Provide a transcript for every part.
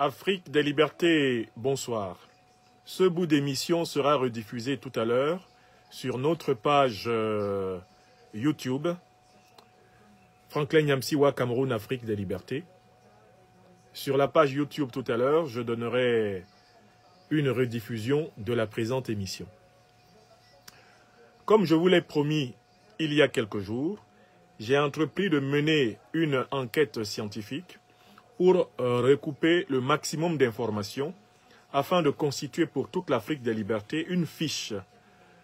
Afrique des libertés, bonsoir. Ce bout d'émission sera rediffusé tout à l'heure sur notre page YouTube, Franklin Nyamsiwa Cameroun Afrique des libertés. Sur la page YouTube tout à l'heure, je donnerai une rediffusion de la présente émission. Comme je vous l'ai promis il y a quelques jours, j'ai entrepris de mener une enquête scientifique pour recouper le maximum d'informations afin de constituer pour toute l'Afrique des libertés une fiche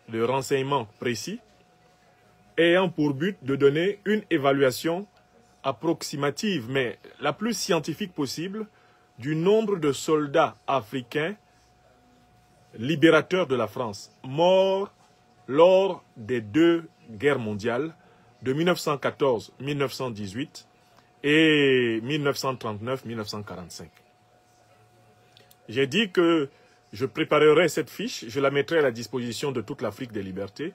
de renseignements précis ayant pour but de donner une évaluation approximative, mais la plus scientifique possible, du nombre de soldats africains libérateurs de la France, morts lors des deux guerres mondiales de 1914-1918 et 1939-1945. J'ai dit que je préparerai cette fiche, je la mettrai à la disposition de toute l'Afrique des libertés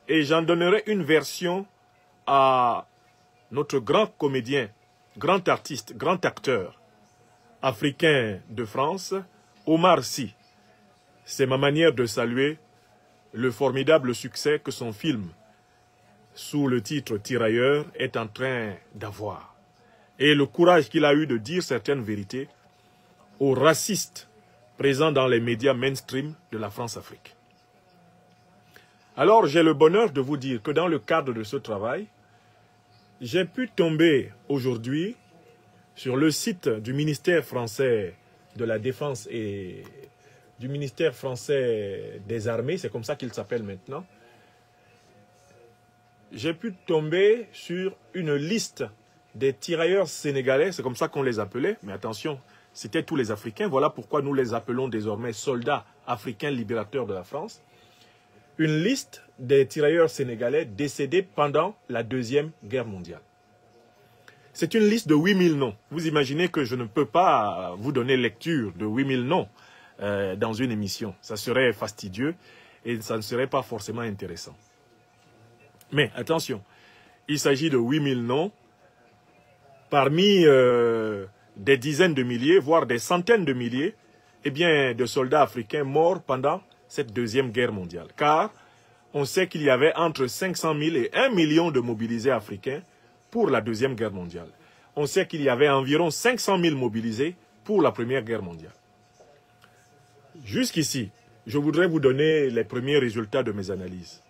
et j'en donnerai une version à notre grand comédien, grand artiste, grand acteur africain de France, Omar Sy. C'est ma manière de saluer le formidable succès que son film, sous le titre Tirailleurs, est en train d'avoir. Et le courage qu'il a eu de dire certaines vérités aux racistes présents dans les médias mainstream de la France-Afrique. Alors, j'ai le bonheur de vous dire que dans le cadre de ce travail, j'ai pu tomber aujourd'hui sur le site du ministère français de la Défense et du ministère français des Armées, c'est comme ça qu'il s'appelle maintenant. J'ai pu tomber sur une liste des tirailleurs sénégalais, c'est comme ça qu'on les appelait, mais attention, c'était tous les Africains, voilà pourquoi nous les appelons désormais soldats africains libérateurs de la France. Une liste des tirailleurs sénégalais décédés pendant la Deuxième Guerre mondiale. C'est une liste de 8000 noms. Vous imaginez que je ne peux pas vous donner lecture de 8000 noms dans une émission. Ça serait fastidieux et ça ne serait pas forcément intéressant. Mais attention, il s'agit de 8000 noms parmi des dizaines de milliers, voire des centaines de milliers de soldats africains morts pendant cette Deuxième Guerre mondiale. Car on sait qu'il y avait entre 500 000 et 1 million de mobilisés africains pour la Deuxième Guerre mondiale. On sait qu'il y avait environ 500 000 mobilisés pour la Première Guerre mondiale. Jusqu'ici, je voudrais vous donner les premiers résultats de mes analyses.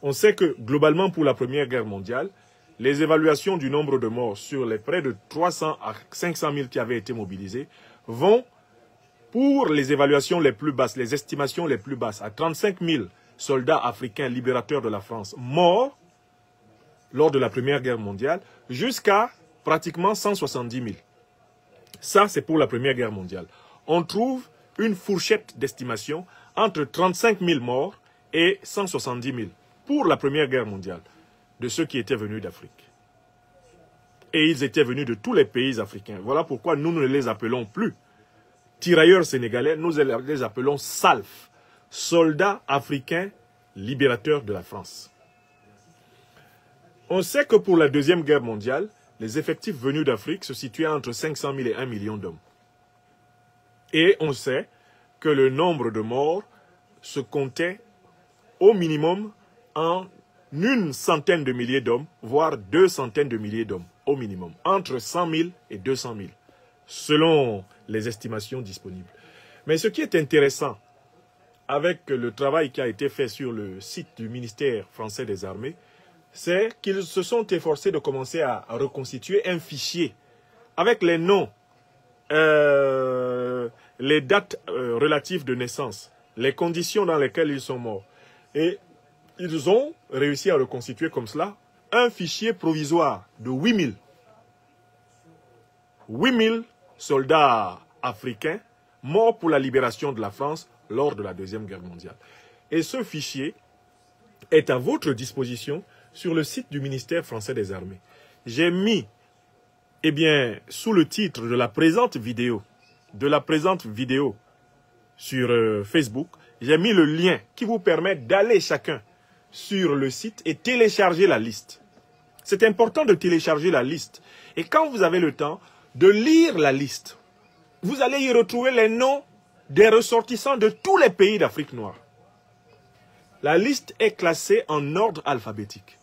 On sait que, globalement, pour la Première Guerre mondiale, les évaluations du nombre de morts sur les près de 300 à 500 000 qui avaient été mobilisés vont, pour les évaluations les plus basses, les estimations les plus basses, à 35 000 soldats africains libérateurs de la France morts lors de la Première Guerre mondiale, jusqu'à pratiquement 170 000. Ça, c'est pour la Première Guerre mondiale. On trouve une fourchette d'estimation entre 35 000 morts et 170 000 pour la Première Guerre mondiale, de ceux qui étaient venus d'Afrique. Et ils étaient venus de tous les pays africains. Voilà pourquoi nous ne les appelons plus tirailleurs sénégalais, nous les appelons SALF, soldats africains libérateurs de la France. On sait que pour la Deuxième Guerre mondiale, les effectifs venus d'Afrique se situaient entre 500 000 et 1 million d'hommes. Et on sait que le nombre de morts se comptait au minimum en une centaine de milliers d'hommes, voire 200 de milliers d'hommes, au minimum, entre 100 000 et 200 000, selon les estimations disponibles. Mais ce qui est intéressant avec le travail qui a été fait sur le site du ministère français des Armées, c'est qu'ils se sont efforcés de commencer à reconstituer un fichier avec les noms, les dates relatives de naissance, les conditions dans lesquelles ils sont morts. Et ils ont réussi à reconstituer comme cela un fichier provisoire de 8000. 8000 soldats africains morts pour la libération de la France lors de la Deuxième Guerre mondiale. Et ce fichier est à votre disposition sur le site du ministère français des Armées. J'ai mis, sous le titre de la présente vidéo sur Facebook, j'ai mis le lien qui vous permet d'aller chacun sur le site et télécharger la liste. C'est important de télécharger la liste. Et quand vous avez le temps, de lire la liste. vous allez y retrouver les noms des ressortissants de tous les pays d'Afrique noire. La liste est classée en ordre alphabétique.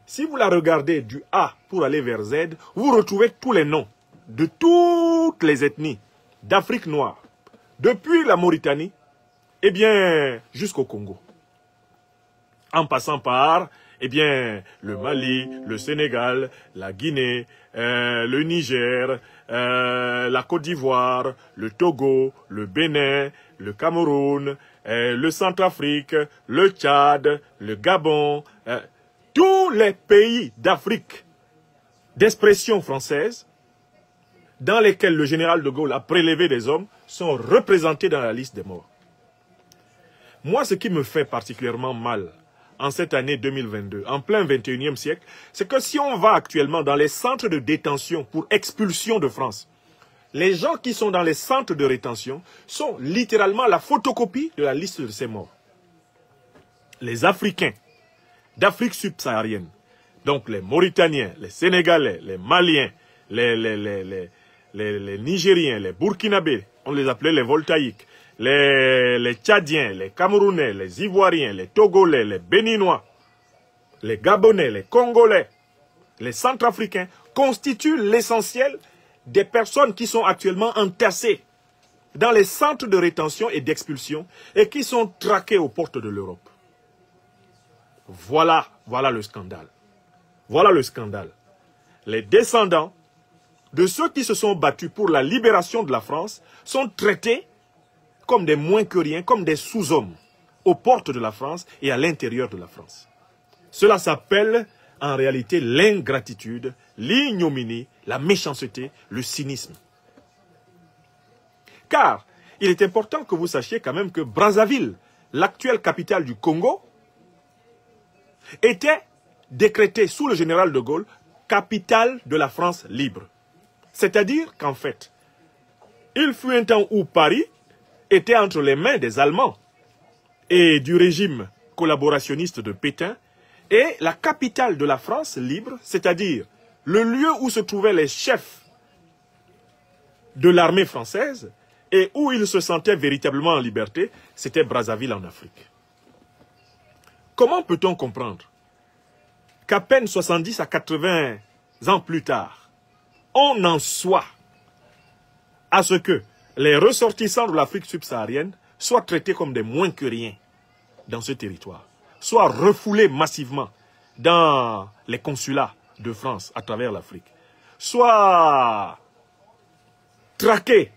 Si vous la regardez du A pour aller vers Z, vous retrouvez tous les noms de toutes les ethnies d'Afrique noire, depuis la Mauritanie, eh bien, jusqu'au Congo. En passant par, eh bien, le Mali, le Sénégal, la Guinée, le Niger, la Côte d'Ivoire, le Togo, le Bénin, le Cameroun, le Centrafrique, le Tchad, le Gabon, tous les pays d'Afrique d'expression française dans lesquels le général de Gaulle a prélevé des hommes sont représentés dans la liste des morts. Moi, ce qui me fait particulièrement mal en cette année 2022, en plein 21e siècle, c'est que si on va actuellement dans les centres de détention pour expulsion de France, les gens qui sont dans les centres de rétention sont littéralement la photocopie de la liste de ces morts. Les Africains d'Afrique subsaharienne, donc les Mauritaniens, les Sénégalais, les Maliens, les Nigériens, les Burkinabés, on les appelait les Voltaïques, les Tchadiens, les Camerounais, les Ivoiriens, les Togolais, les Béninois, les Gabonais, les Congolais, les Centrafricains constituent l'essentiel des personnes qui sont actuellement entassées dans les centres de rétention et d'expulsion et qui sont traquées aux portes de l'Europe. Voilà le scandale. Voilà le scandale. Les descendants de ceux qui se sont battus pour la libération de la France sont traités comme des moins que rien, comme des sous-hommes aux portes de la France et à l'intérieur de la France. Cela s'appelle en réalité l'ingratitude, l'ignominie, la méchanceté, le cynisme. Car il est important que vous sachiez quand même que Brazzaville, l'actuelle capitale du Congo, était décrétée sous le général de Gaulle capitale de la France libre. C'est-à-dire qu'en fait, il fut un temps où Paris était entre les mains des Allemands et du régime collaborationniste de Pétain, et la capitale de la France libre, c'est-à-dire le lieu où se trouvaient les chefs de l'armée française et où ils se sentaient véritablement en liberté, c'était Brazzaville en Afrique. Comment peut-on comprendre qu'à peine 70 à 80 ans plus tard, on en soit à ce que les ressortissants de l'Afrique subsaharienne soient traités comme des moins que rien dans ce territoire, soient refoulés massivement dans les consulats de France à travers l'Afrique, soient traqués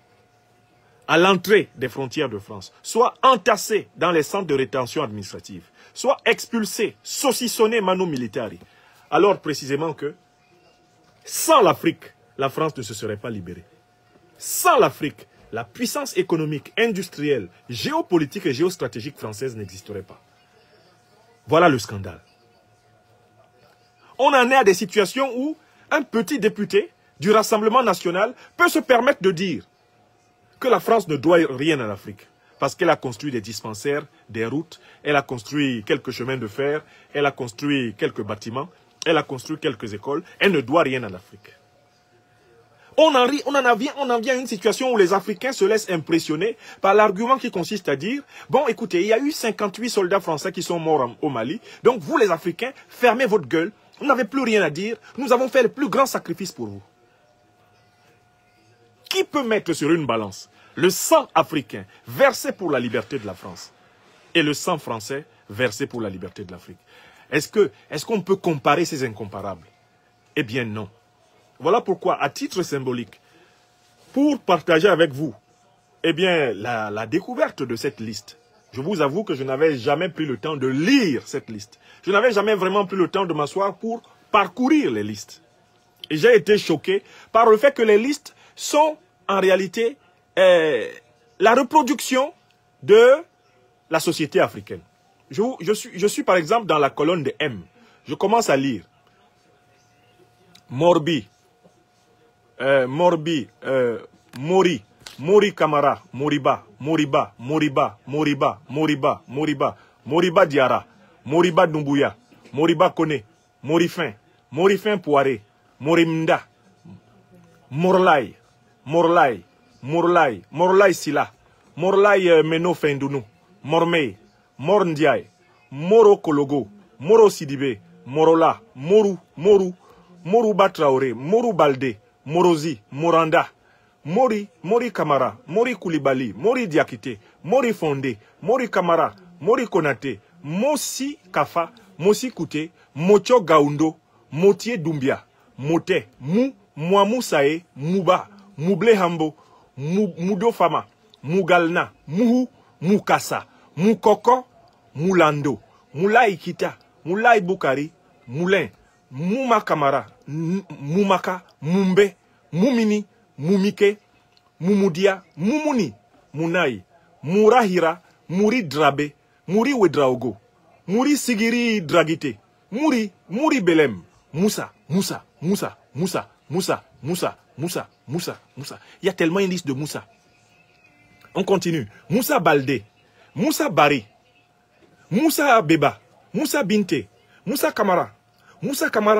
à l'entrée des frontières de France, soient entassés dans les centres de rétention administrative, soient expulsés, saucissonnés manu militari, alors précisément que sans l'Afrique, la France ne se serait pas libérée. Sans l'Afrique, la puissance économique, industrielle, géopolitique et géostratégique française n'existerait pas. Voilà le scandale. On en est à des situations où un petit député du Rassemblement national peut se permettre de dire que la France ne doit rien à l'Afrique. Parce qu'elle a construit des dispensaires, des routes, elle a construit quelques chemins de fer, elle a construit quelques bâtiments, elle a construit quelques écoles, elle ne doit rien à l'Afrique. On en vient à une situation où les Africains se laissent impressionner par l'argument qui consiste à dire « Bon, écoutez, il y a eu 58 soldats français qui sont morts au Mali, donc vous les Africains, fermez votre gueule, vous n'avez plus rien à dire, nous avons fait le plus grand sacrifice pour vous. » Qui peut mettre sur une balance le sang africain versé pour la liberté de la France et le sang français versé pour la liberté de l'Afrique? Est-ce qu'on peut comparer ces incomparables? Eh bien non. Voilà pourquoi, à titre symbolique, pour partager avec vous eh bien, la découverte de cette liste, je vous avoue que je n'avais jamais pris le temps de lire cette liste. Je n'avais jamais vraiment pris le temps de m'asseoir pour parcourir les listes. Et j'ai été choqué par le fait que les listes sont en réalité la reproduction de la société africaine. Je suis par exemple dans la colonne de M. Je commence à lire. Mori, Kamara, Moriba, Moriba Diara, Moriba Doumbouya, Moriba Kone, Morifin Poiré, Morimda, Morlaï, Morlai, Morlai Sila, Morlai Meno Fendounou, Mormei, Mor Ndiaye, Moro Kologo, Moro Sidibé, Morola, Moru, Moru, Moru Batraoré, Moru Balde, Morozi, Moranda, Mori, Mori Kamara, Mori Koulibaly, Mori Diakité, Mori Fondé, Mori Kamara, Mori Konate, Mosi Kafa, Mosi Kouté, Mocho Gaundo, Motier Doumbia, Mote, Mou, Mouamou Sae, Mouba, Mouble Hambo, Moudo Fama, Mougalna, Mouhou, Moukassa, Moukoko, Moulando, Moulay Kita, Moulay Boukari, Moulin, Mouma Kamara, Moumaka, Moumbe, Moumini, Moumike, Moumoudia, Moumouni, Mounaï, Mourahira, Mouri Drabe, Mouri Wedraogo, Mouri Sigiri Dragite, Mouri, Mouri Belem, Moussa, Moussa, Moussa, Moussa, Moussa, Moussa, Moussa, Moussa, Moussa. Il y a tellement une liste de Moussa. On continue. Moussa Baldé, Moussa Bari, Moussa Beba, Moussa Binte, Moussa Kamara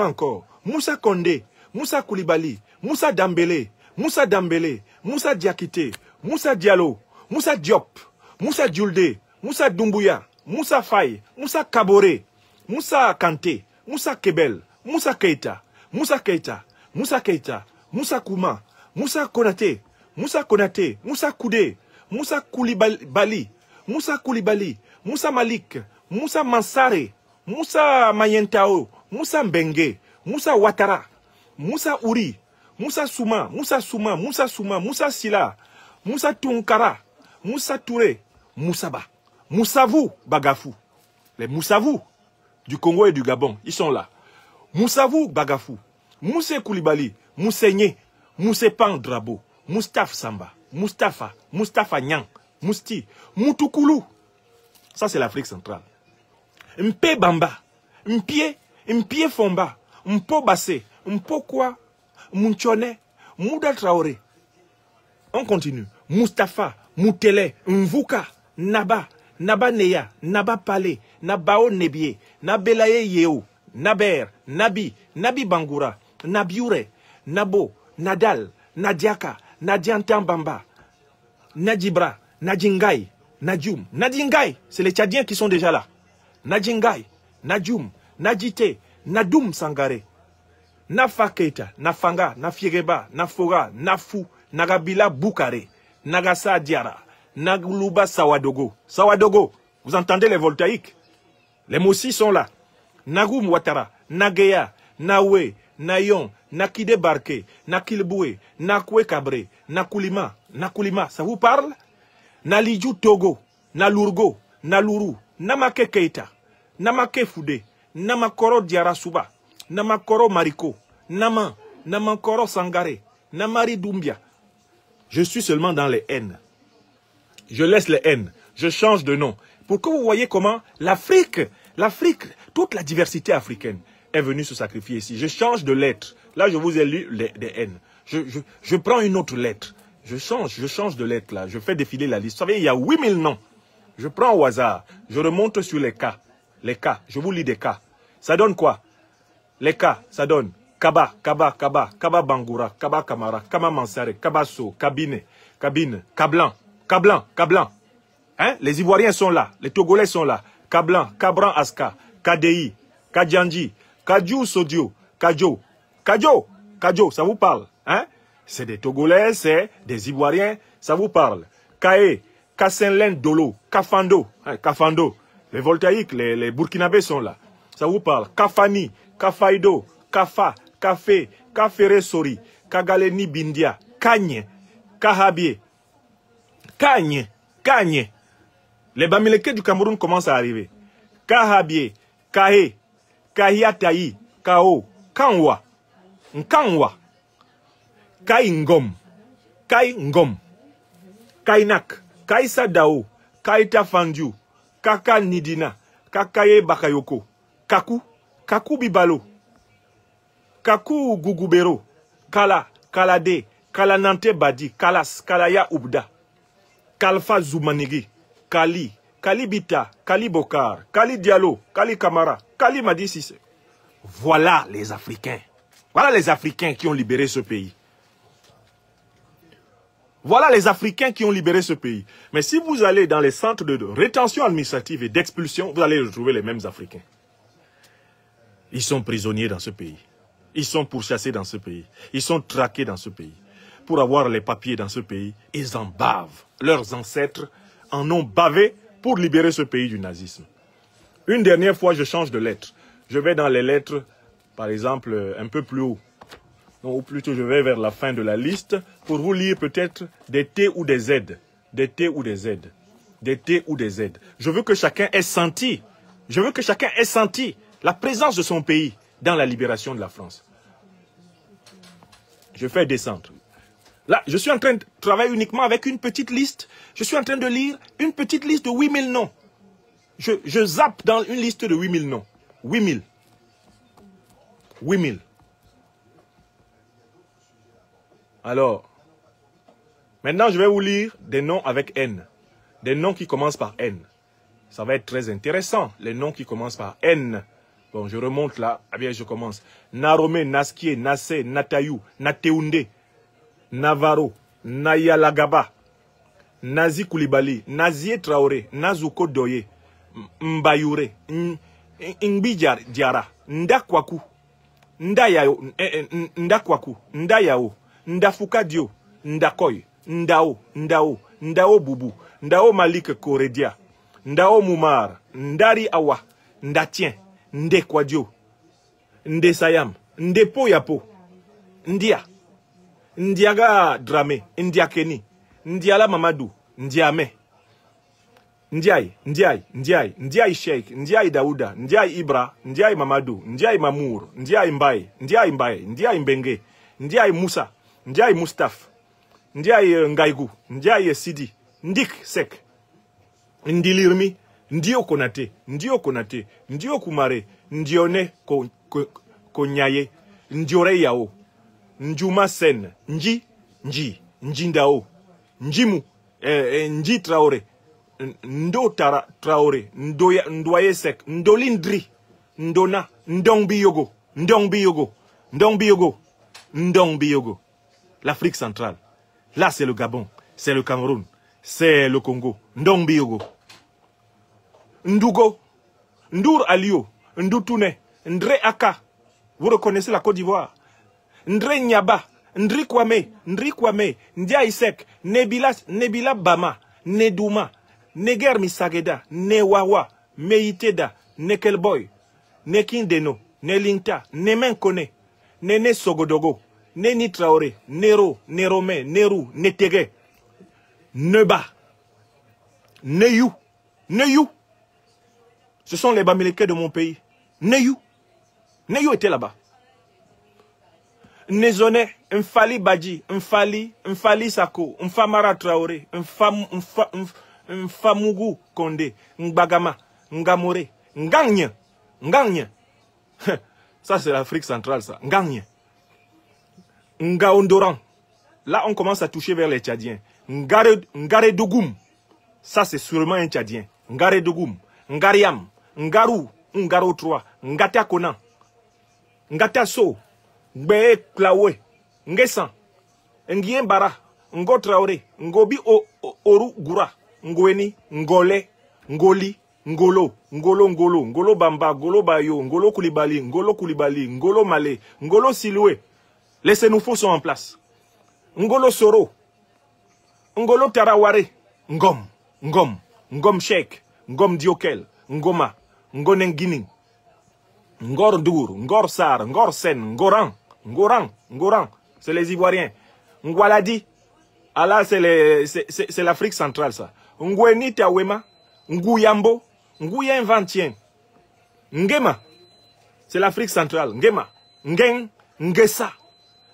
encore, Moussa Kondé, Moussa Koulibaly, Moussa Dambélé, Moussa Diakité, Moussa Diallo, Moussa Diop, Moussa Djulde, Moussa Doumbouya, Moussa Faye, Moussa Kabore, Moussa Kanté, Moussa Kebel, Moussa Keita, Moussa Keita, Moussa Keita, Moussa Kouma, Moussa Konaté, Moussa Konaté, Moussa Koudé, Moussa Koulibaly, Moussa Koulibaly, Moussa Malik, Moussa Mansare, Moussa Mayentao, Moussa Mbengue, Moussa Ouattara, Moussa Ouri, Moussa Souma, Moussa Souma, Moussa Souma, Moussa Sila, Moussa Tunkara, Moussa Touré, Moussaba, Moussavou Bagafou. Les Moussavou du Congo et du Gabon, ils sont là. Moussavou Bagafou, Moussé Koulibaly, Mousseigné, Moussepan Drabo, Moustapha Samba, Mustapha Nyang, Mousti, Moutoukulu. Ça c'est l'Afrique centrale. Mpe Bamba, Mpie Fomba, Mpo Bassé, Mpo Kwa, Mounchone, Mouda Traoré. On continue. Mustapha, Moutele, Mvuka, Naba, Naba Neya, Naba Palé, Nabao Nebie, Nabelaye Yeo, Naber, Nabi, Nabi Bangoura, Nabiure, Nabo, Nadal, Nadiaka, Nadiantan Bamba, Nadjibra, Nadjingaï, Nadjoum. Nadjingaï, c'est les Tchadiens qui sont déjà là. Nadjingaï, Nadjoum, Nadjité, Nadoum Sangare, Nafa Keita, Nafanga, Nafiereba, Nafora, Nafou, Nagabila Boukare, Nagasa Diara, Naguluba Sawadogo. Sawadogo, vous entendez les voltaïques? Les Mossi sont là. Nagoum Ouattara, Nageya, Nawe, Nayon, Nakide Barke, Nakilboué, Nakwe Kabré, Nakulima, Nakulima, ça vous parle? Naliju Togo, Nalurgo, Naluru, Namake Keita, Namake Foudé, Namakoro Diara Souba, Namakoro Mariko, Namakoro Sangare, Namari Doumbia. Je suis seulement dans les haines. Je laisse les haines. Je change de nom. Pour que vous voyez comment l'Afrique, toute la diversité africaine est venue se sacrifier ici. Je change de lettre. Là, je vous ai lu des haines. Je prends une autre lettre. Je change de lettre là. Je fais défiler la liste. Vous savez, il y a 8000 noms. Je prends au hasard. Je remonte sur les cas. Les cas. Je vous lis des cas. Ça donne quoi? Les cas, ça donne Kaba Bangoura, Kaba Kamara, Kaba Mansare, Kabasso, Kabine, Kablan. Hein? Les Ivoiriens sont là. Les Togolais sont là. Kablan, Kabran Aska, Kadei, Kadjandji, Kadjou Sodio, Kadjo, ça vous parle? Hein? C'est des Togolais, c'est des Ivoiriens, ça vous parle. Kaé, Kassenlen Dolo, Kafando, hein, Kafando. Les voltaïques, les Burkinabés sont là. Ça vous parle. Kafani, Kafaido, Kafa, Kafé, Kafere Sori, Kagaleni Bindia, Kagne, Kahabie, Kagne. Les Bamileke du Cameroun commencent à arriver. Kahabie, Kahe, Kahiataï, Kao, Kanwa, Nkanwa, Kaingom, Kainak, Kaisadao, Kaita Fandiou, Kaka Nidina, Kakaye Bakayoko, Kaku Bibalo, Kaku Gugubero, Kala, Kalade, Kalanante Badi, Kalas, Kalaya Oubda, Kalfa Zoumanigi, Kali, Kalibita, Kali Bokar, Kali Diallo, Kali Kamara, Kali Madi Sissé. Voilà les Africains. Voilà les Africains qui ont libéré ce pays. Voilà les Africains qui ont libéré ce pays. Mais si vous allez dans les centres de rétention administrative et d'expulsion, vous allez retrouver les mêmes Africains. Ils sont prisonniers dans ce pays. Ils sont pourchassés dans ce pays. Ils sont traqués dans ce pays. Pour avoir les papiers dans ce pays, ils en bavent. Leurs ancêtres en ont bavé pour libérer ce pays du nazisme. Une dernière fois, je change de lettre. Je vais dans les lettres, par exemple, un peu plus haut. Non, ou plutôt, je vais vers la fin de la liste pour vous lire peut-être des T ou des Z. Des T ou des Z. Des T ou des Z. Je veux que chacun ait senti. Je veux que chacun ait senti la présence de son pays dans la libération de la France. Je fais descendre. Là, je suis en train de travailler uniquement avec une petite liste. Je suis en train de lire une petite liste de 8000 noms. Je zappe dans une liste de 8000 noms. 8000. 8000. Alors, maintenant je vais vous lire des noms avec N. Des noms qui commencent par N. Ça va être très intéressant, les noms qui commencent par N. Bon, je remonte là. Ah bien, je commence. Narome, Naskie, Nassé, Natayou, Nateounde, Navarro, Nayalagaba, Nazi Koulibaly, Nazie Traoré, Nazuko Doye, Mbayure, Ngbi Diara, Ndakwaku, Ndakwaku, Ndayao, Ndafuka Dio, Ndakoy, Ndao Boubou, Ndao Malik Koredia, Ndao Moumar, Ndari Awa, Ndatien, Ndekwadio, Ndesayam, Ndepo Yapo, Ndia, Ndiaga Drame, Ndiakeni, Ndiala Mamadou, Ndiame, Ndiaye Sheikh, Ndiaye Daouda, Ndiaye Ibra, Ndiaye Mamadou, Ndiaye Mamour, Ndiaye Mbaye, Ndiaye Mbenge, Ndiaye Moussa, Ndiaye Moustapha, Ndiaye Ngaïgou, Ndiaye Sidi, Ndik Sek, Ndilirmi, Ndio Konate, Ndio Kumare, Ndione Konyaye, Ndiore Yao, Njuma Sen, Njindao, Njimu, Nji Traoré, Ndo Traoré, Ndoye Sek, Ndolindri, Ndona, Ndongbiyogo, l'Afrique centrale. Là, c'est le Gabon, c'est le Cameroun, c'est le Congo. Ndongbiyogo. Ndougo, Ndour Alio, Ndoutouné, Ndre Aka. Vous reconnaissez la Côte d'Ivoire. Ndre Nyaba, Ndri Kwame, Ndia Isek, Nebila Bama, Nedouma, Neger Misageda, Newawa, Meiteda, Nekelboy, Nekindeno, Nelinta, Nemenkone, Nene Sogodogo, Neni Traoré, Nero, Nerome, Neru, Netege, Neba, Neyou. Ce sont les Bamileke de mon pays. Neyou était là-bas. Nezone, Mfali Badji, Mfali Sako, Mfamara Traoré, Mfamougou Kondé, Mbagama, Ngamore, Ngagne. Ça, c'est l'Afrique centrale, ça. Ngagne. Ngaondoran. Là, on commence à toucher vers les Tchadiens. Ngare Dougoum. Ça, c'est sûrement un Tchadien. Ngare Dougoum. Ngariam. Ngarou. Ngaro 3. Ngata Konan. Ngata So. Ngbe Klawe. Ngesan. Ngien Bara. Ngo Traoré. Ngobi Oru Gura. Ngweni. Ngole. Ngoli. Ngolo Bamba, Ngolo Bayo, Ngolo Koulibaly, Ngolo Malé, Ngolo Siloué. Les Sénoufos sont en place. Ngolo Soro, Ngolo Taraware, Ngom Sheikh, Ngom Diokel, Ngoma, Ngonengini, Ngor Dour, Ngor Sar, Ngor Sen, Ngoran, c'est les Ivoiriens. Ngwaladi, ah là c'est l'Afrique centrale ça. Ngweni Tawema, Nguyambo, Nguyen Vantien, Ngema, c'est l'Afrique centrale. Ngema, Ngeng, Ngesa,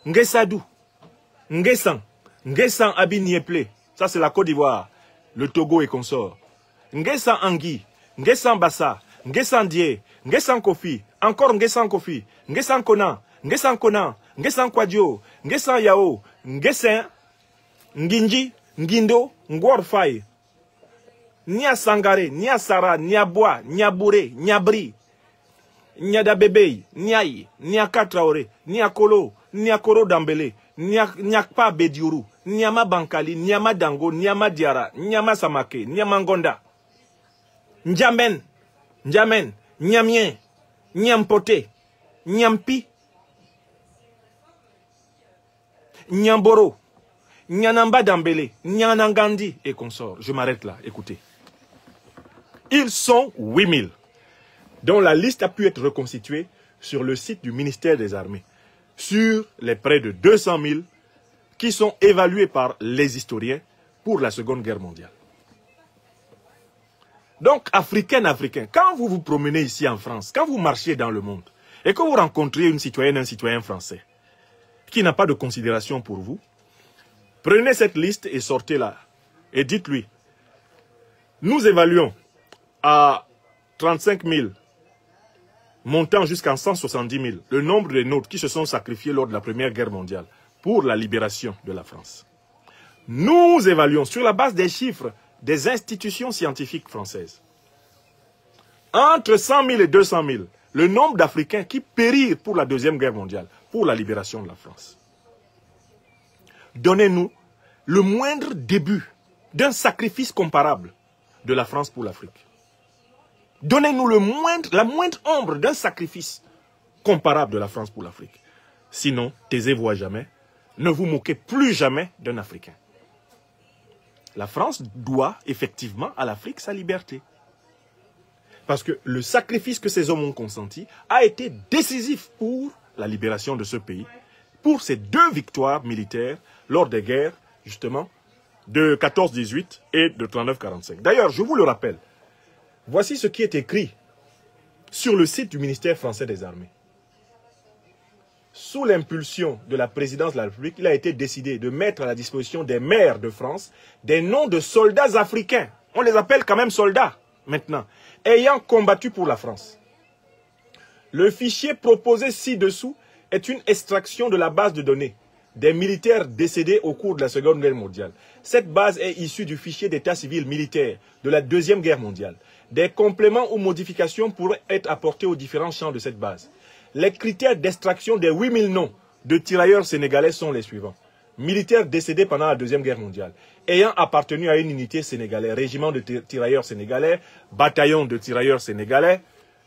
Ngesadou, Ngesan Abinyeple, ça c'est la Côte d'Ivoire, le Togo et consorts. Ngesan Angui, Ngesan Bassa, Ngesan Die, Ngesan Kofi, encore Ngesan Kofi, Ngesan Konan, Ngesan Kwadjo, Ngesan Yao, Ngesan, Nginji, Ngindo, Ngorfai. Nia Sangare, Nia Sara, Nia Bois, Nia Bouré, Nia Bri, Nia Dabebe, Niaï, Nia Katraoré, Nia Kolo, Nia Koro Dambele, Nia Kpa Bediuru, Nyama Bankali, Nyama Dango, Nyama Diara, Nyama Samake, Nyama Ngonda, Njamen, Njamen, Nyamien, Nyampote, Nyampi, Nyamboro, Nyanamba Dambele, Nyanangandi et consorts. Je m'arrête là, écoutez. Ils sont 8000, dont la liste a pu être reconstituée sur le site du ministère des Armées, sur les près de 200 000 qui sont évalués par les historiens pour la Seconde Guerre mondiale. Donc, Africains, quand vous vous promenez ici en France, quand vous marchez dans le monde, et que vous rencontrez une citoyenne, un citoyen français, qui n'a pas de considération pour vous, prenez cette liste et sortez-la. Et dites-lui, nous évaluons à 35 000, montant jusqu'à 170 000, le nombre de nôtres qui se sont sacrifiés lors de la Première Guerre mondiale pour la libération de la France. Nous évaluons sur la base des chiffres des institutions scientifiques françaises, entre 100 000 et 200 000, le nombre d'Africains qui périrent pour la Deuxième Guerre mondiale, pour la libération de la France. Donnez-nous le moindre début d'un sacrifice comparable de la France pour l'Afrique. Donnez-nous la moindre ombre d'un sacrifice comparable de la France pour l'Afrique. Sinon, taisez-vous à jamais. Ne vous moquez plus jamais d'un Africain. La France doit effectivement à l'Afrique sa liberté. Parce que le sacrifice que ces hommes ont consenti a été décisif pour la libération de ce pays, pour ces 2 victoires militaires lors des guerres, justement, de 14-18 et de 39-45. D'ailleurs, je vous le rappelle, voici ce qui est écrit sur le site du ministère français des Armées. Sous l'impulsion de la présidence de la République, il a été décidé de mettre à la disposition des maires de France des noms de soldats africains. On les appelle quand même soldats, maintenant, ayant combattu pour la France. Le fichier proposé ci-dessous est une extraction de la base de données des militaires décédés au cours de la Seconde Guerre mondiale. Cette base est issue du fichier d'état civil militaire de la Deuxième Guerre mondiale. Des compléments ou modifications pourraient être apportés aux différents champs de cette base. Les critères d'extraction des 8000 noms de tirailleurs sénégalais sont les suivants. Militaires décédés pendant la Deuxième Guerre mondiale, ayant appartenu à une unité sénégalaise, régiment de tirailleurs sénégalais, bataillon de tirailleurs sénégalais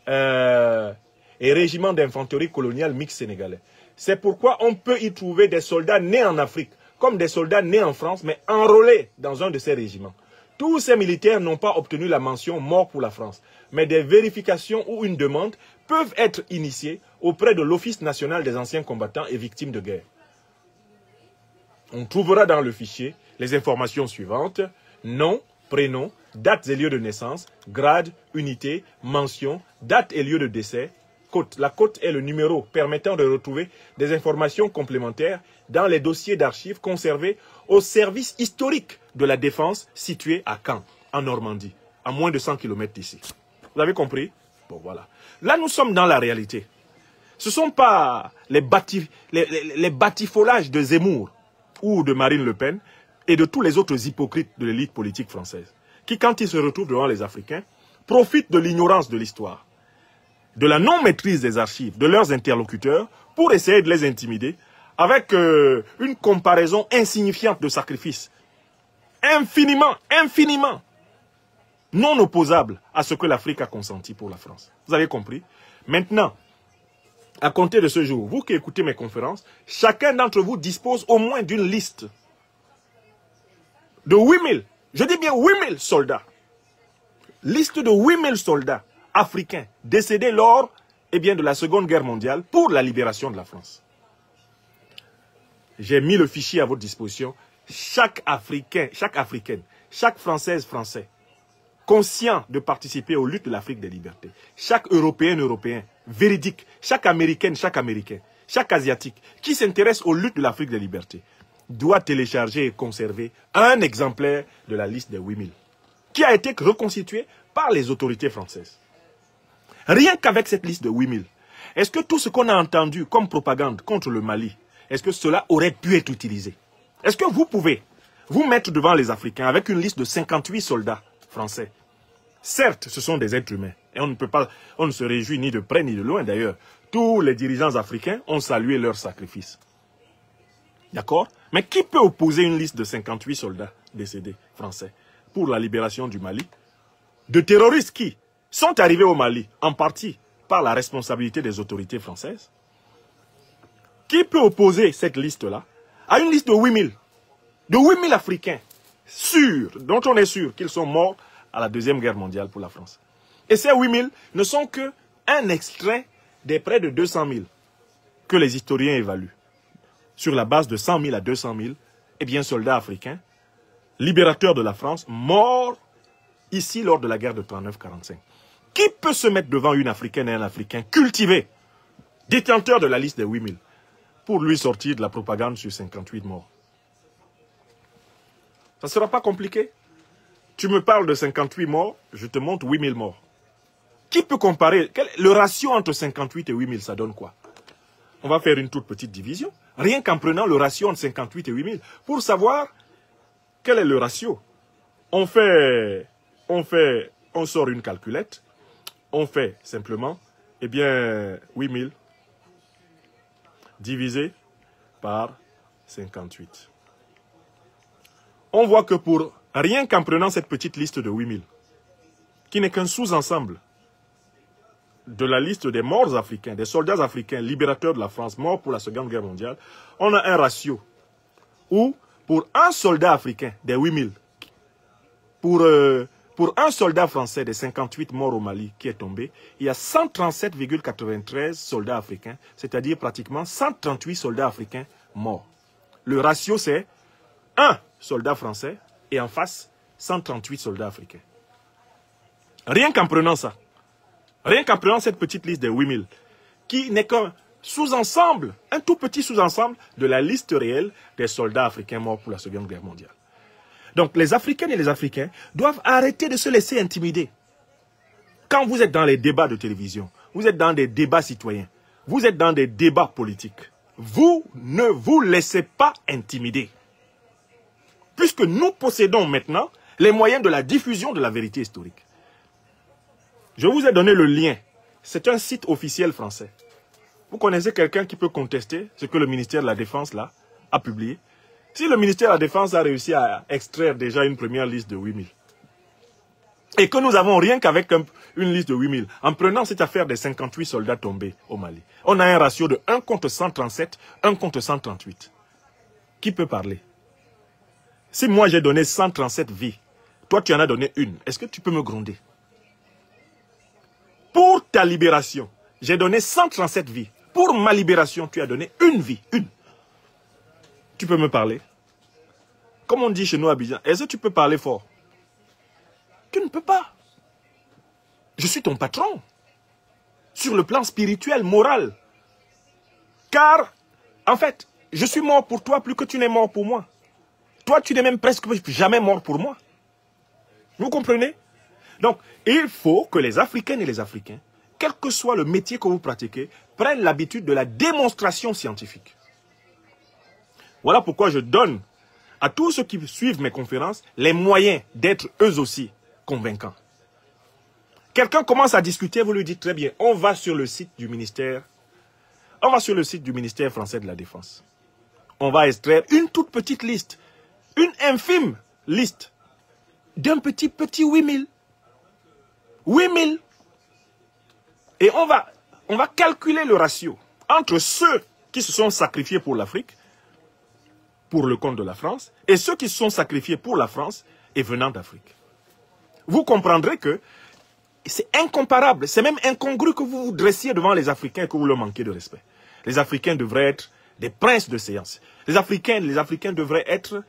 et régiment d'infanterie coloniale mixte sénégalais. C'est pourquoi on peut y trouver des soldats nés en Afrique, comme des soldats nés en France, mais enrôlés dans un de ces régiments. Tous ces militaires n'ont pas obtenu la mention mort pour la France, mais des vérifications ou une demande peuvent être initiées auprès de l'Office national des anciens combattants et victimes de guerre. On trouvera dans le fichier les informations suivantes: nom, prénom, dates et lieux de naissance, grade, unité, mention, date et lieu de décès, cote. La cote est le numéro permettant de retrouver des informations complémentaires dans les dossiers d'archives conservés au service historique de la défense situé à Caen, en Normandie, à moins de 100 km d'ici. Vous avez compris? Bon, voilà. Là, nous sommes dans la réalité. Ce ne sont pas les batifolages de Zemmour ou de Marine Le Pen et de tous les autres hypocrites de l'élite politique française, qui, quand ils se retrouvent devant les Africains, profitent de l'ignorance de l'histoire, de la non-maîtrise des archives, de leurs interlocuteurs, pour essayer de les intimider avec une comparaison insignifiante de sacrifices, infiniment non opposable à ce que l'Afrique a consenti pour la France. Vous avez compris? Maintenant, à compter de ce jour, vous qui écoutez mes conférences, chacun d'entre vous dispose au moins d'une liste de 8000, je dis bien 8000 soldats. Liste de 8000 soldats africains décédés lors de la Seconde Guerre mondiale pour la libération de la France. J'ai mis le fichier à votre disposition. Chaque Africain, chaque Africaine, chaque Française, Français, conscient de participer aux luttes de l'Afrique des libertés, chaque Européen, Européen, véridique, chaque Américaine, chaque Américain, chaque Asiatique qui s'intéresse aux luttes de l'Afrique des libertés, doit télécharger et conserver un exemplaire de la liste des 8000, qui a été reconstituée par les autorités françaises. Rien qu'avec cette liste de 8000, est-ce que tout ce qu'on a entendu comme propagande contre le Mali, est-ce que cela aurait pu être utilisé? Est-ce que vous pouvez vous mettre devant les Africains avec une liste de 58 soldats français? Certes, ce sont des êtres humains. Et on ne se réjouit ni de près ni de loin d'ailleurs. Tous les dirigeants africains ont salué leur sacrifice. D'accord? Mais qui peut opposer une liste de 58 soldats décédés français pour la libération du Mali? De terroristes qui sont arrivés au Mali, en partie par la responsabilité des autorités françaises? Qui peut opposer cette liste-là à une liste de 8000? De 8000 Africains sûrs, dont on est sûr qu'ils sont morts à la Deuxième Guerre mondiale pour la France. Et ces 8000 ne sont qu'un extrait des près de 200 000 que les historiens évaluent. Sur la base de 100 000 à 200 000, eh bien, soldats africains, libérateurs de la France, morts ici lors de la guerre de 39-45. Qui peut se mettre devant une Africaine et un Africain cultivé, détenteur de la liste des 8000, pour lui sortir de la propagande sur 58 morts? Ça ne sera pas compliqué. Tu me parles de 58 morts, je te montre 8000 morts. Qui peut comparer? Le ratio entre 58 et 8000, ça donne quoi? On va faire une toute petite division, rien qu'en prenant le ratio entre 58 et 8000, pour savoir quel est le ratio. On sort une calculette, on fait simplement, eh bien, 8000 divisé par 58. On voit que pour rien qu'en prenant cette petite liste de 8000, qui n'est qu'un sous-ensemble de la liste des morts africains, des soldats africains libérateurs de la France, morts pour la Seconde Guerre mondiale, on a un ratio où, pour un soldat africain des 8000, pour un soldat français des 58 morts au Mali qui est tombé, il y a 137,93 soldats africains, c'est-à-dire pratiquement 138 soldats africains morts. Le ratio, c'est 1 soldat français et en face, 138 soldats africains. Rien qu'en prenant ça, rien qu'en prenant cette petite liste des 8000, qui n'est qu'un sous-ensemble, un tout petit sous-ensemble de la liste réelle des soldats africains morts pour la Seconde Guerre mondiale. Donc les Africaines et les Africains doivent arrêter de se laisser intimider. Quand vous êtes dans les débats de télévision, vous êtes dans des débats citoyens, vous êtes dans des débats politiques, vous ne vous laissez pas intimider. Puisque nous possédons maintenant les moyens de la diffusion de la vérité historique. Je vous ai donné le lien. C'est un site officiel français. Vous connaissez quelqu'un qui peut contester ce que le ministère de la Défense là, a publié? Si le ministère de la Défense a réussi à extraire déjà une première liste de 8000, et que nous avons rien qu'avec une liste de 8000, en prenant cette affaire des 58 soldats tombés au Mali, on a un ratio de 1 contre 137, 1 contre 138. Qui peut parler? Si moi j'ai donné 137 vies, toi tu en as donné une, est-ce que tu peux me gronder? Pour ta libération, j'ai donné 137 vies. Pour ma libération, tu as donné une vie, une. Tu peux me parler? Comme on dit chez nous à Abidjan, est-ce que tu peux parler fort? Tu ne peux pas. Je suis ton patron. Sur le plan spirituel, moral. Car, en fait, je suis mort pour toi plus que tu n'es mort pour moi. Toi, tu n'es même presque jamais mort pour moi. Vous comprenez? Donc, il faut que les Africaines et les Africains, quel que soit le métier que vous pratiquez, prennent l'habitude de la démonstration scientifique. Voilà pourquoi je donne à tous ceux qui suivent mes conférences les moyens d'être eux aussi convaincants. Quelqu'un commence à discuter, vous lui dites très bien, on va sur le site du ministère, français de la Défense. On va extraire une toute petite liste, une infime liste d'un petit 8000. 8000. Et on va calculer le ratio entre ceux qui se sont sacrifiés pour l'Afrique, pour le compte de la France, et ceux qui se sont sacrifiés pour la France et venant d'Afrique. Vous comprendrez que c'est incomparable, c'est même incongru que vous vous dressiez devant les Africains et que vous leur manquez de respect. Les Africains devraient être des princes de séance. Les Africains devraient être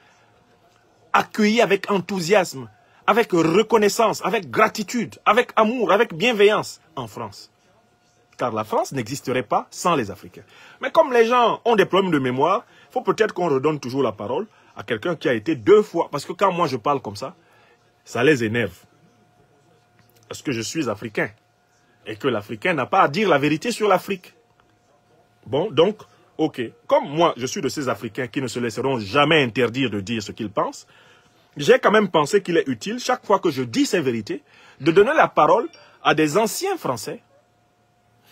accueillis avec enthousiasme, avec reconnaissance, avec gratitude, avec amour, avec bienveillance en France. Car la France n'existerait pas sans les Africains. Mais comme les gens ont des problèmes de mémoire, il faut peut-être qu'on redonne toujours la parole à quelqu'un qui a été 2 fois. Parce que quand moi je parle comme ça les énerve. Parce que je suis africain. Et que l'Africain n'a pas à dire la vérité sur l'Afrique. Bon, donc, ok. Comme moi, je suis de ces Africains qui ne se laisseront jamais interdire de dire ce qu'ils pensent, j'ai quand même pensé qu'il est utile, chaque fois que je dis ces vérités, de donner la parole à des anciens Français,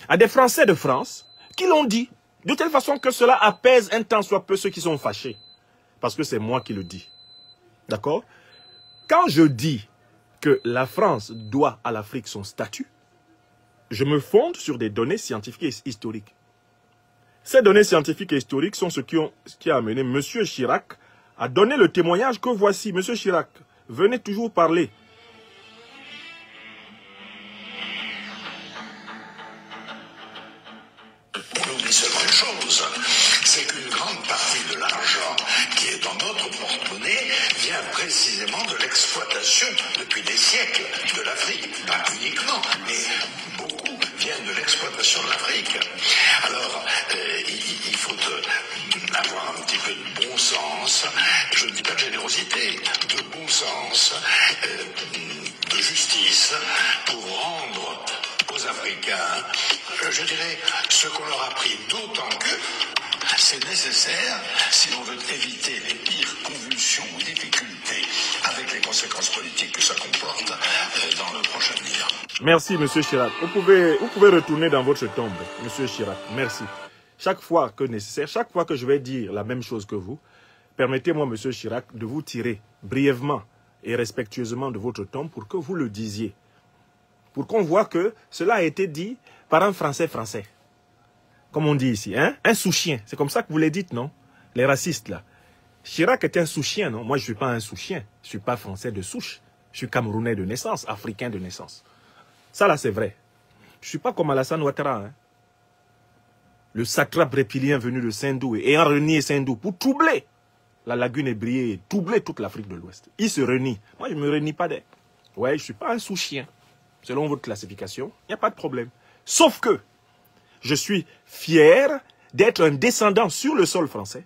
à des Français de France, qui l'ont dit, de telle façon que cela apaise un tant soit peu ceux qui sont fâchés. parce que c'est moi qui le dis. D'accord? Quand je dis que la France doit à l'Afrique son statut, je me fonde sur des données scientifiques et historiques. Ces données scientifiques et historiques sont ce qui a amené M. Chirac à donner le témoignage que voici. M. Chirac, venez toujours parler. On oublie seulement une chose, c'est qu'une grande partie de l'argent qui est dans notre porte-monnaie vient précisément de l'exploitation depuis des siècles de l'Afrique. Pas uniquement, mais beaucoup viennent de l'exploitation de l'Afrique. Alors, il faut avoir un petit peu de bon sens, je ne dis pas de générosité, de bon sens, de justice, pour rendre aux Africains, je dirais, ce qu'on leur a pris, d'autant que c'est nécessaire si l'on veut éviter les pires convulsions ou difficultés avec les conséquences politiques que ça comporte dans le prochain avenir. Merci, M. Chirac. Vous pouvez retourner dans votre tombe, M. Chirac. Merci. Chaque fois que nécessaire, chaque fois que je vais dire la même chose que vous, permettez-moi, M. Chirac, de vous tirer brièvement et respectueusement de votre tombe pour que vous le disiez. Pour qu'on voit que cela a été dit par un Français français. Comme on dit ici, hein? Un sous-chien. C'est comme ça que vous les dites, non? Les racistes, là. Chirac est un sous-chien, non? Moi, je ne suis pas un sous-chien. Je ne suis pas français de souche. Je suis camerounais de naissance, africain de naissance. Ça, là, c'est vrai. Je ne suis pas comme Alassane Ouattara, hein? Le satrape reptilien venu de Sindou et ayant renié Sindou pour troubler la lagune ébriée et troubler toute l'Afrique de l'Ouest. Il se renie. Moi, je ne me renie pas d'elle. Ouais, je ne suis pas un sous-chien. Selon votre classification, il n'y a pas de problème. Sauf que je suis fier d'être un descendant sur le sol français,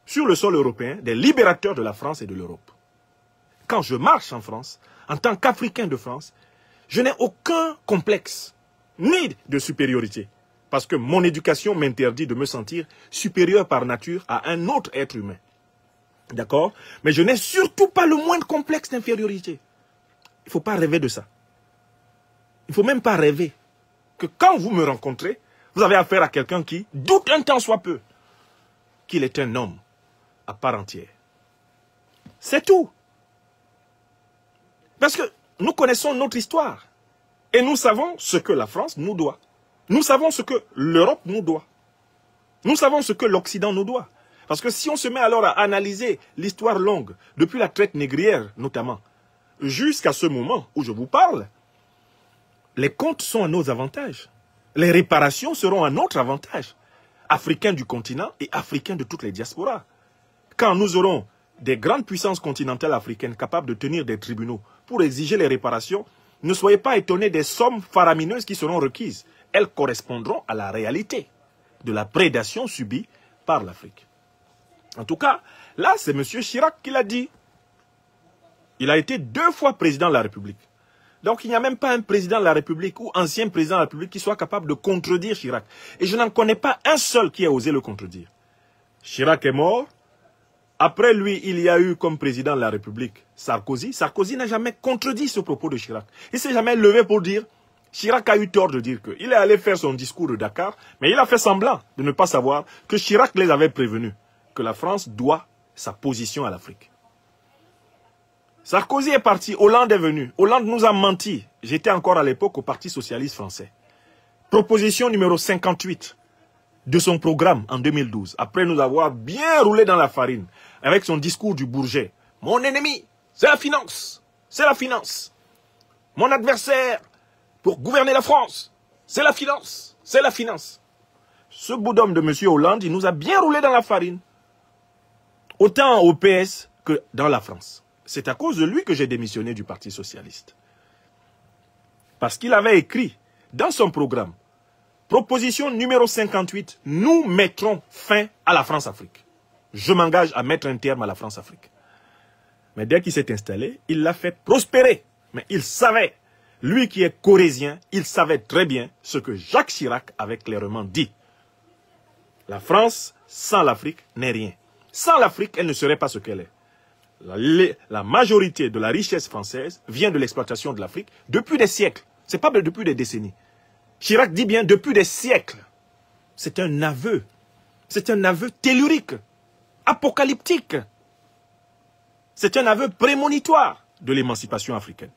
sur le sol européen, des libérateurs de la France et de l'Europe. Quand je marche en France, en tant qu'Africain de France, je n'ai aucun complexe, ni de supériorité, parce que mon éducation m'interdit de me sentir supérieur par nature à un autre être humain. D'accord? Mais je n'ai surtout pas le moindre complexe d'infériorité. Il ne faut pas rêver de ça. Il ne faut même pas rêver que quand vous me rencontrez, vous avez affaire à quelqu'un qui doute un tant soit peu qu'il est un homme à part entière. C'est tout. Parce que nous connaissons notre histoire. Et nous savons ce que la France nous doit. Nous savons ce que l'Europe nous doit. Nous savons ce que l'Occident nous doit. Parce que si on se met alors à analyser l'histoire longue, depuis la traite négrière notamment, jusqu'à ce moment où je vous parle, les comptes sont à nos avantages. Les réparations seront à notre avantage. Africains du continent et Africains de toutes les diasporas. Quand nous aurons des grandes puissances continentales africaines capables de tenir des tribunaux pour exiger les réparations, ne soyez pas étonnés des sommes faramineuses qui seront requises. Elles correspondront à la réalité de la prédation subie par l'Afrique. En tout cas, là, c'est M. Chirac qui l'a dit. Il a été 2 fois président de la République. Donc, il n'y a même pas un président de la République ou ancien président de la République qui soit capable de contredire Chirac. Et je n'en connais pas un seul qui ait osé le contredire. Chirac est mort. Après lui, il y a eu comme président de la République Sarkozy. Sarkozy n'a jamais contredit ce propos de Chirac. Il ne s'est jamais levé pour dire, Chirac a eu tort de dire qu'il est allé faire son discours de Dakar, mais il a fait semblant de ne pas savoir que Chirac les avait prévenus, que la France doit sa position à l'Afrique. Sarkozy est parti, Hollande est venu. Hollande nous a menti. J'étais encore à l'époque au Parti socialiste français. Proposition numéro 58 de son programme en 2012. Après nous avoir bien roulé dans la farine avec son discours du Bourget. Mon ennemi, c'est la finance. C'est la finance. Mon adversaire pour gouverner la France, c'est la finance. C'est la finance. Ce bout d'homme de M. Hollande, il nous a bien roulé dans la farine. Autant au PS que dans la France. C'est à cause de lui que j'ai démissionné du Parti socialiste. Parce qu'il avait écrit dans son programme, proposition numéro 58, nous mettrons fin à la France-Afrique. Je m'engage à mettre un terme à la France-Afrique. Mais dès qu'il s'est installé, il l'a fait prospérer. Mais il savait, lui qui est corésien, il savait très bien ce que Jacques Chirac avait clairement dit. La France, sans l'Afrique, n'est rien. Sans l'Afrique, elle ne serait pas ce qu'elle est. La majorité de la richesse française vient de l'exploitation de l'Afrique depuis des siècles. Ce n'est pas depuis des décennies. Chirac dit bien depuis des siècles. C'est un aveu. C'est un aveu tellurique, apocalyptique. C'est un aveu prémonitoire de l'émancipation africaine.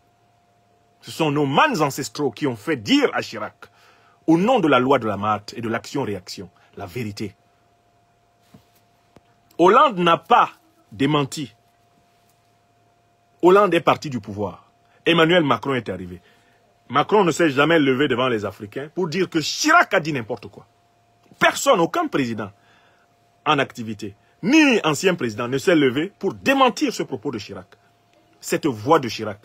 Ce sont nos mânes ancestraux qui ont fait dire à Chirac, au nom de la loi de la Mahatte et de l'action-réaction, la vérité. Hollande n'a pas démenti. Hollande est parti du pouvoir. Emmanuel Macron est arrivé. Macron ne s'est jamais levé devant les Africains pour dire que Chirac a dit n'importe quoi. Personne, aucun président en activité, ni ancien président ne s'est levé pour démentir ce propos de Chirac. Cette voix de Chirac,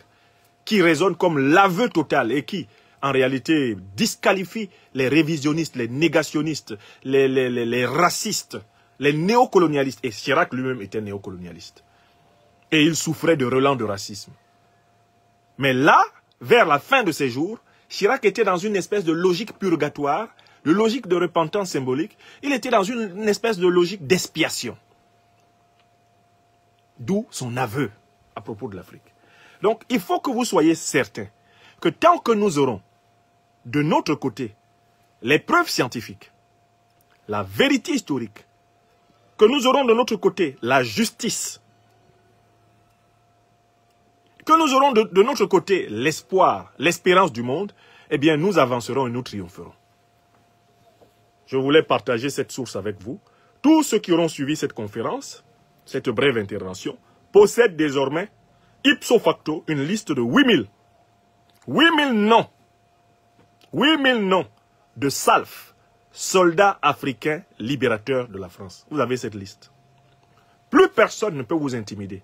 qui résonne comme l'aveu total et qui, en réalité, disqualifie les révisionnistes, les négationnistes, les racistes, les néocolonialistes. Et Chirac lui-même était néocolonialiste. Et il souffrait de relents de racisme. Mais là, vers la fin de ses jours, Chirac était dans une espèce de logique purgatoire, de logique de repentance symbolique. Il était dans une espèce de logique d'expiation. D'où son aveu à propos de l'Afrique. Donc, il faut que vous soyez certains que tant que nous aurons de notre côté les preuves scientifiques, la vérité historique, que nous aurons de notre côté la justice, que nous aurons de notre côté l'espoir, l'espérance du monde, eh bien nous avancerons et nous triompherons. Je voulais partager cette source avec vous. Tous ceux qui auront suivi cette conférence, cette brève intervention, possèdent désormais, ipso facto, une liste de 8000 noms. 8000 noms de SALF, soldats africains libérateurs de la France. Vous avez cette liste. Plus personne ne peut vous intimider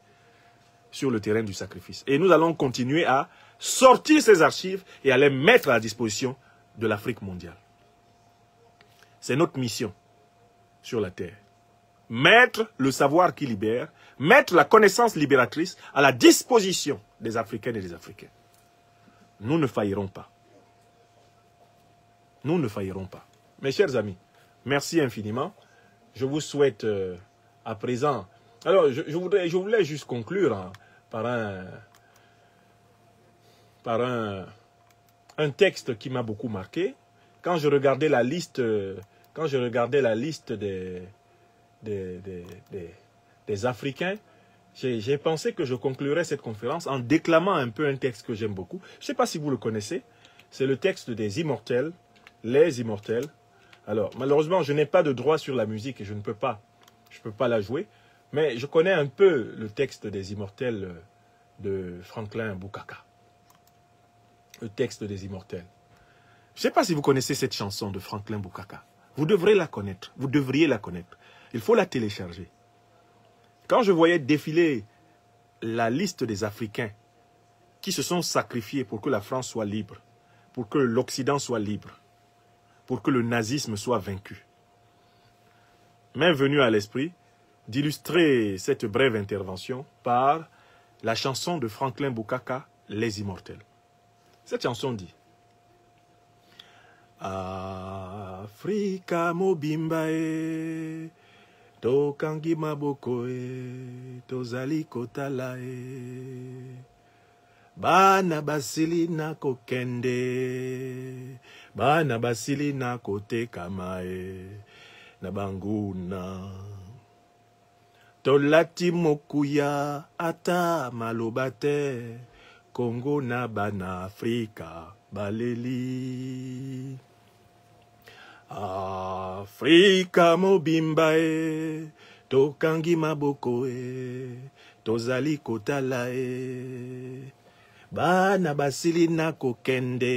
sur le terrain du sacrifice. Et nous allons continuer à sortir ces archives et à les mettre à la disposition de l'Afrique mondiale. C'est notre mission sur la terre. Mettre le savoir qui libère, mettre la connaissance libératrice à la disposition des Africaines et des Africains. Nous ne faillirons pas. Nous ne faillirons pas. Mes chers amis, merci infiniment. Je vous souhaite à présent... Alors, je voulais juste conclure hein, par un texte qui m'a beaucoup marqué. Quand je regardais la liste, des Africains, j'ai pensé que je conclurais cette conférence en déclamant un peu un texte que j'aime beaucoup. Je ne sais pas si vous le connaissez. C'est le texte des Immortels, les Immortels. Alors, malheureusement, je n'ai pas de droit sur la musique et je ne peux pas la jouer. Mais je connais un peu le texte des Immortels de Franklin Bukaka. Le texte des Immortels. Je ne sais pas si vous connaissez cette chanson de Franklin Bukaka. Vous devrez la connaître. Vous devriez la connaître. Il faut la télécharger. Quand je voyais défiler la liste des Africains qui se sont sacrifiés pour que la France soit libre, pour que l'Occident soit libre, pour que le nazisme soit vaincu, m'est venu à l'esprit d'illustrer cette brève intervention par la chanson de Franklin Bukaka, Les Immortels. Cette chanson dit Afrika mobimba e tokangi maboko e tozali kotala e bana basili na kokende bana basili na kotekama e na banguna tolati mokuya ata maloba te Congo na bana Afrika baleli Afrika mobimba e tokangi maboko e tozali kotala e bana basili na kokende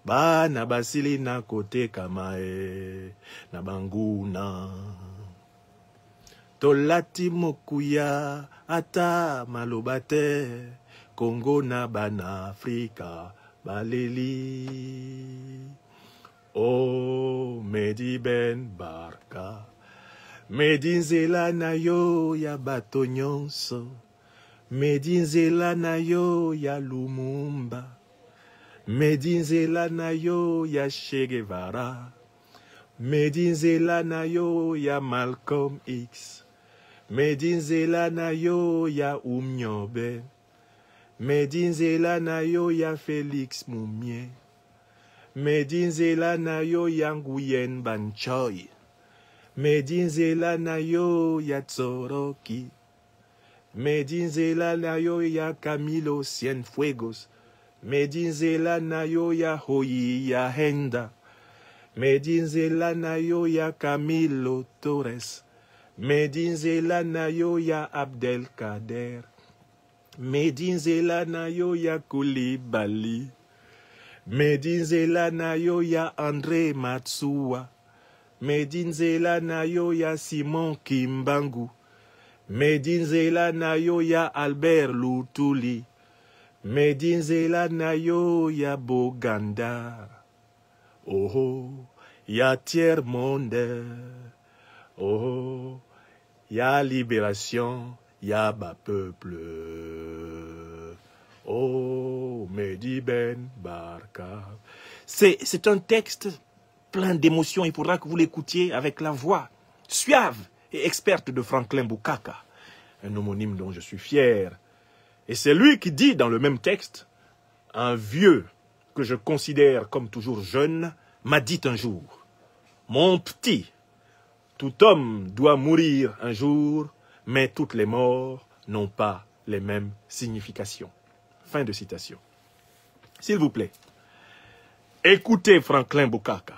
bana basili na kotekama e na banguna tolati mokuya ata maloba te Congo na bana Afrika baleli Oh Medi Ben Barka Medi nzela na yo ya bato nyonso Medi nzela na yo ya Lumumba Medi nzela na yo ya Che Guevara Medi nzela na yo ya Malcolm X Medi nzela na yo ya Umnyobe Medi nzela na yo ya Félix Mumie Medi nzela na yo ya Nguyen Banchoy Medi nzela na yo ya Tsoroki Medinzela nayoya Camilo Cienfuegos. Medinzela nayoya Hoya Henda. Medinzela nayoya Camilo Torres. Medinzela nayoya Abdelkader. Medinzela nayoya Koulibaly. Medinzela nayoya André Matsuwa. Medinzela nayoya Simon Kimbangu. Medinzela nayoya Albert Lutuli. Medinzela nayoya Boganda. Oh, ya tiers-monde. Oh, ya libération, ya bas peuple. Oh, Mehdi Ben Barka. C'est un texte plein d'émotions. Il faudra que vous l'écoutiez avec la voix suave et experte de Franklin Bukaka, un homonyme dont je suis fier. Et c'est lui qui dit dans le même texte, un vieux que je considère comme toujours jeune, m'a dit un jour, mon petit, tout homme doit mourir un jour, mais toutes les morts n'ont pas les mêmes significations. Fin de citation. S'il vous plaît, écoutez Franklin Bukaka.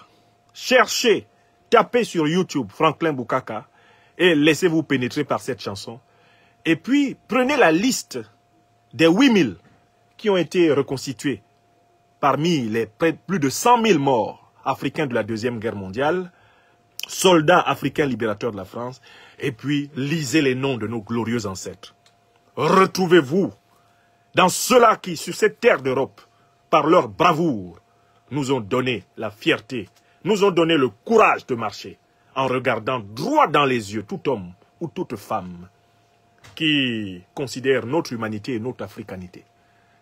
Cherchez, tapez sur YouTube Franklin Bukaka et laissez-vous pénétrer par cette chanson. Et puis, prenez la liste des 8000 qui ont été reconstitués parmi les plus de 100 000 morts africains de la Deuxième Guerre mondiale, soldats africains libérateurs de la France, et puis lisez les noms de nos glorieux ancêtres. Retrouvez-vous dans ceux-là qui, sur cette terre d'Europe, par leur bravoure, nous ont donné la fierté, nous ont donné le courage de marcher, en regardant droit dans les yeux tout homme ou toute femme qui considère notre humanité et notre africanité,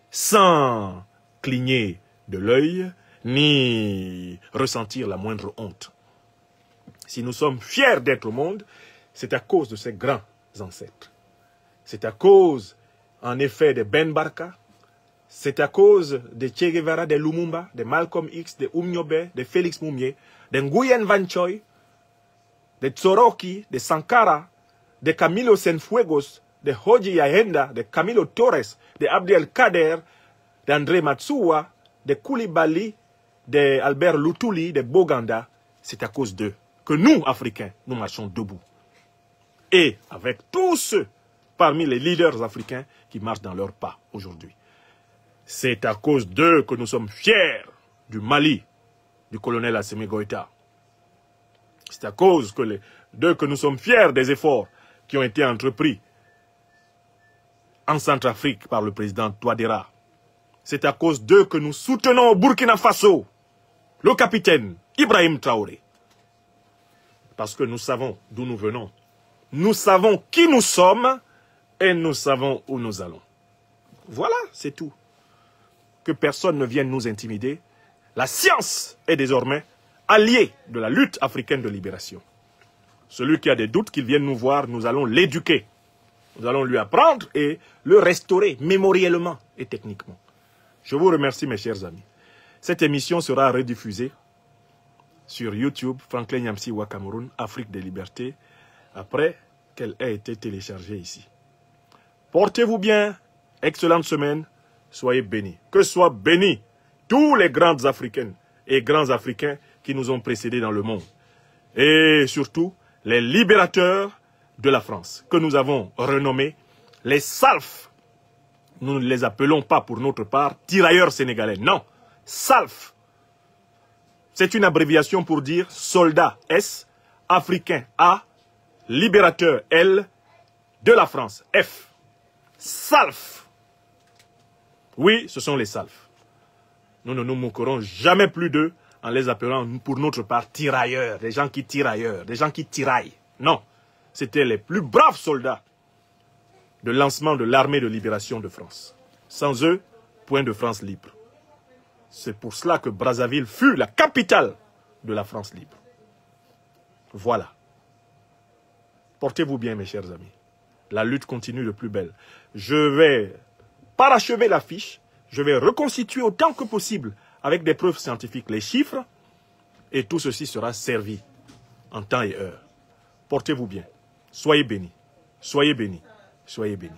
sans cligner de l'œil, ni ressentir la moindre honte. Si nous sommes fiers d'être au monde, c'est à cause de ces grands ancêtres. C'est à cause, en effet, de Ben Barka, c'est à cause de Che Guevara, de Lumumba, de Malcolm X, de Umnyobe, de Félix Moumié, de Nguyen Van Choy, de Tsoroki, de Sankara, de Camilo Cienfuegos, de Hoji Yahenda, de Camilo Torres, de Abdel Kader, d'André Matsuwa, de Koulibaly, de Albert Lutuli, de Boganda. C'est à cause d'eux que nous, Africains, nous marchons debout. Et avec tous ceux parmi les leaders africains qui marchent dans leurs pas aujourd'hui. C'est à cause d'eux que nous sommes fiers du Mali, du colonel Assimi Goïta. C'est à cause d'eux que nous sommes fiers des efforts qui ont été entrepris en Centrafrique par le président Touadéra. C'est à cause d'eux que nous soutenons au Burkina Faso le capitaine Ibrahim Traoré. Parce que nous savons d'où nous venons. Nous savons qui nous sommes et nous savons où nous allons. Voilà, c'est tout. Que personne ne vienne nous intimider. La science est désormais alliée de la lutte africaine de libération. Celui qui a des doutes, qu'il vienne nous voir, nous allons l'éduquer. Nous allons lui apprendre et le restaurer mémoriellement et techniquement. Je vous remercie, mes chers amis. Cette émission sera rediffusée sur YouTube, Franklin Nyamsiwa Cameroun, Afrique des libertés, après qu'elle ait été téléchargée ici. Portez-vous bien, excellente semaine, soyez bénis. Que soient bénis tous les grandes Africaines et grands Africains qui nous ont précédés dans le monde. Et surtout, les libérateurs de la France, que nous avons renommés les SALF. Nous ne les appelons pas pour notre part tirailleurs sénégalais. Non, SALF. C'est une abréviation pour dire soldat S, africain A, libérateur L, de la France F. SALF. Oui, ce sont les SALF. Nous ne nous moquerons jamais plus d'eux en les appelant pour notre part tirailleurs, des gens qui tirent ailleurs, des gens qui tiraillent. Non, c'était les plus braves soldats de lancement de l'armée de libération de France. Sans eux, point de France libre. C'est pour cela que Brazzaville fut la capitale de la France libre. Voilà. Portez-vous bien, mes chers amis. La lutte continue de plus belle. Je vais parachever l'affiche. Je vais reconstituer autant que possible, avec des preuves scientifiques, les chiffres. Et tout ceci sera servi en temps et heure. Portez-vous bien. Soyez bénis. Soyez bénis. Soyez bénis.